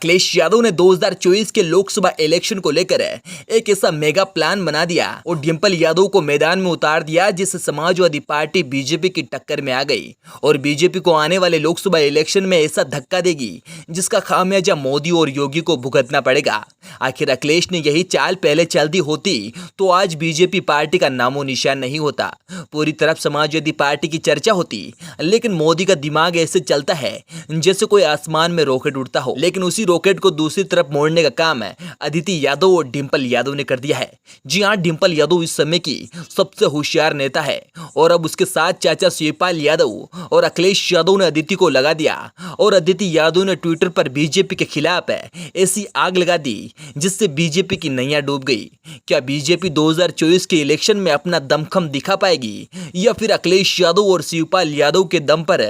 अखिलेश यादव ने 2024 के लोकसभा इलेक्शन को लेकर एक ऐसा मेगा प्लान बना दिया और डिंपल यादव को मैदान में उतार दिया जिससे समाजवादी पार्टी बीजेपी की टक्कर में आ गई और बीजेपी को आने वाले लोकसभा इलेक्शन में ऐसा धक्का देगी जिसका खामियाजा मोदी और योगी को भुगतना पड़ेगा। आखिर अखिलेश ने यही चाल पहले चल दी होती तो आज बीजेपी पार्टी का नामो निशान नहीं होता। पूरी तरफ समाजवादी पार्टी की चर्चा होती, लेकिन मोदी का दिमाग ऐसे चलता है जैसे कोई आसमान में रॉकेट उड़ता हो, लेकिन उसी रॉकेट को दूसरी तरफ मोड़ने का काम है अदिति यादव और डिंपल यादव ने कर दिया है। जी हाँ, डिंपल यादव इस समय की सबसे होशियार नेता है और अब उसके साथ चाचा शिवपाल यादव और अखिलेश यादव ने अदिति को लगा दिया और अदिति यादव ने ट्विटर पर बीजेपी के खिलाफ ऐसी आग लगा दी जिससे बीजेपी की नैया डूब गई। क्या बीजेपी 2024 के इलेक्शन में अपना दमखम दिखा पाएगी या फिर अखिलेश यादव और शिवपाल यादव के दम पर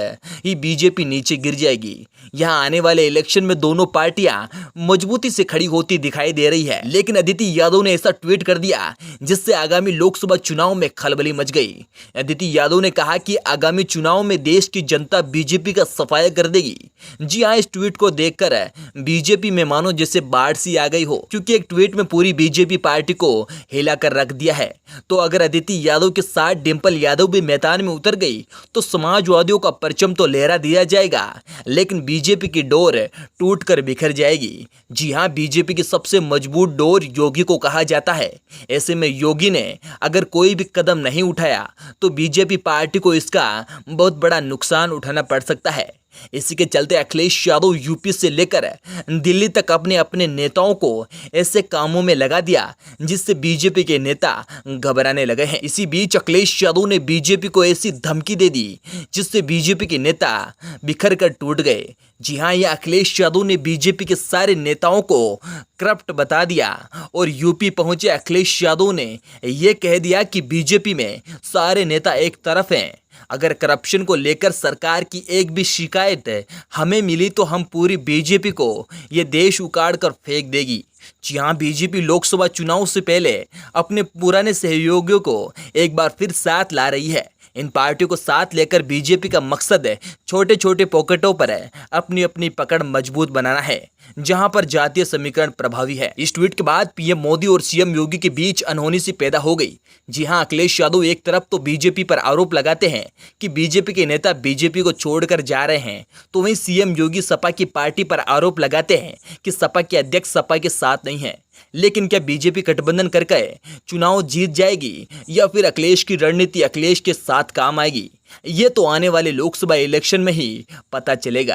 ही बीजेपी नीचे गिर जाएगी? यहाँ आने वाले इलेक्शन में दोनों पार्टियां मजबूती से खड़ी होती दिखाई दे रही है, लेकिन अदिति यादव ने ऐसा ट्वीट कर दिया जिससे आगामी लोकसभा चुनाव में खलबली मच गई। अदिति यादव ने कहा कि आगामी चुनाव में देश की जनता बीजेपी का सफाया कर देगी। जी हाँ, इस ट्वीट को देखकर बीजेपी में मानो जैसे बाढ़ सी आ गई हो, क्योंकि एक ट्वीट में पूरी बीजेपी पार्टी को हिला कर रख दिया है। तो अगर अदिति यादव के साथ डिंपल यादव भी मैदान में उतर गई तो समाजवादियों का परचम तो लहरा दिया जाएगा, लेकिन बीजेपी की डोर टूट कर बिखर जाएगी। जी हाँ, बीजेपी की सबसे मजबूत डोर योगी को कहा जाता है। ऐसे में योगी ने अगर कोई भी कदम नहीं उठाया तो बीजेपी पार्टी को इसका बहुत बड़ा नुकसान उठाना पड़ सकता है। इसी के चलते अखिलेश यादव यूपी से लेकर दिल्ली तक अपने अपने नेताओं को ऐसे कामों में लगा दिया जिससे बीजेपी के नेता घबराने लगे हैं। इसी बीच अखिलेश यादव ने बीजेपी को ऐसी धमकी दे दी जिससे बीजेपी के नेता बिखर कर टूट गए। जी हाँ, यह अखिलेश यादव ने बीजेपी के सारे नेताओं को करप्ट बता दिया और यूपी पहुंचे अखिलेश यादव ने यह कह दिया कि बीजेपी में सारे नेता एक तरफ हैं। अगर करप्शन को लेकर सरकार की एक भी शिकायत हमें मिली तो हम पूरी बीजेपी को ये देश उखाड़ कर फेंक देगी। जी हाँ, बीजेपी लोकसभा चुनाव से पहले अपने पुराने सहयोगियों को एक बार फिर साथ ला रही है। इन पार्टियों को साथ लेकर बीजेपी का मकसद छोटे छोटे पॉकेटों पर अपनी अपनी पकड़ मजबूत बनाना है, जहां पर जातीय समीकरण प्रभावी है। इस ट्वीट के बाद पीएम मोदी और सीएम योगी के बीच अनहोनी सी पैदा हो गई। जी हां, अखिलेश यादव एक तरफ तो बीजेपी पर आरोप लगाते हैं कि बीजेपी के नेता बीजेपी को छोड़कर जा रहे हैं, तो वहीं सीएम योगी सपा की पार्टी पर आरोप लगाते हैं कि सपा के अध्यक्ष सपा के साथ नहीं है। लेकिन क्या बीजेपी गठबंधन करके चुनाव जीत जाएगी या फिर अखिलेश की रणनीति अखिलेश के साथ काम आएगी? ये तो आने वाले लोकसभा इलेक्शन में ही पता चलेगा।